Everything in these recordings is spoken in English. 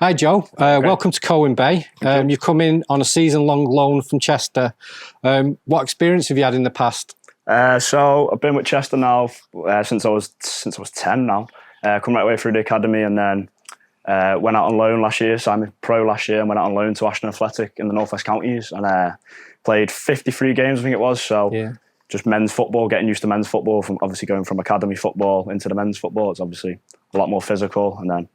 Hi Joe, welcome to Colwyn Bay. You've come in on a season-long loan from Chester. What experience have you had in the past? So I've been with Chester now since I was 10 now. Come right away through the academy and then went out on loan last year. So I'm a pro last year and went out on loan to Ashton Athletic in the North West Counties and played 53 games I think it was. So just men's football, getting used to men's football, from obviously going from academy football into the men's football. It's obviously a lot more physical, and then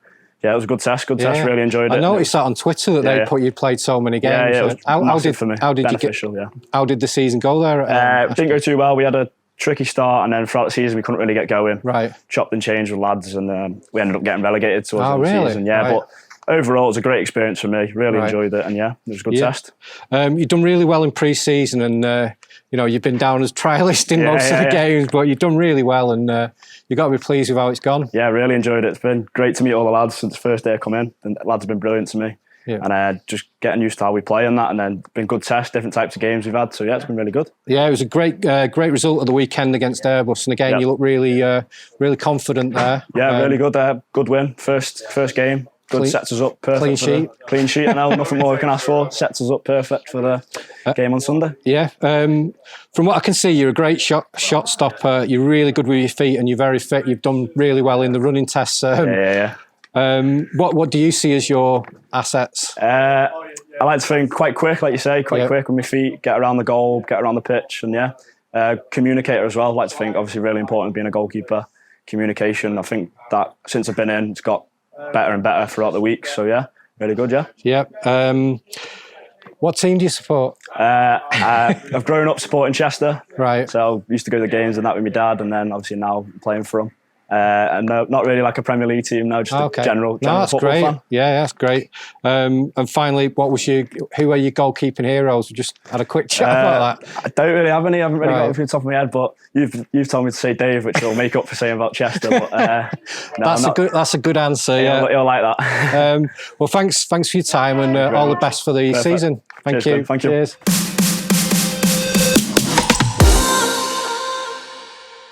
it was a good test, really enjoyed it. I noticed that on Twitter that you played so many games. Yeah, it was massive for me. How did the season go there? It didn't go too well. We had a tricky start, and then throughout the season we couldn't really get going. Right. Chopped and changed with lads, and we ended up getting relegated towards the end of the season. Right. But overall, it was a great experience for me. Really enjoyed it, and it was a good test. You've done really well in pre-season, and you've been down as trialist in most of the games, but you've done really well, and you've got to be pleased with how it's gone. Yeah, really enjoyed it. It's been great to meet all the lads since the first day I come in, and the lads have been brilliant to me. And just getting used to how we play and that, and then been good tests, different types of games we've had. So it's been really good. Yeah, it was a great result of the weekend against Airbus, and again you look really confident there. Yeah, really good. Good win, first game. Good, sets us up perfect. Clean sheet now, nothing more we can ask for. Sets us up perfect for the game on Sunday. Yeah, from what I can see, you're a great shot stopper. You're really good with your feet, and you're very fit. You've done really well in the running tests. What do you see as your assets? I like to think quite quick, like you say, quick with my feet, get around the goal, get around the pitch, and communicator as well. I like to think, obviously, really important being a goalkeeper. Communication. I think that since I've been in, it's got better and better throughout the week. So really good. What team do you support? I've grown up supporting Chester. Right. So I used to go to the games and that with my dad, and then obviously now playing for him. And no, not really like a Premier League team, no, just a general that's football great. fan. Yeah, that's great. And finally, who are your goalkeeping heroes? We just had a quick chat about that. I don't really have any. I haven't really got it off the top of my head, but you've told me to say Dave, which will make up for saying about Chester. But that's a good answer. You'll like that. Well, thanks for your time, and all the best for the season. Thank you. Thank you. Cheers.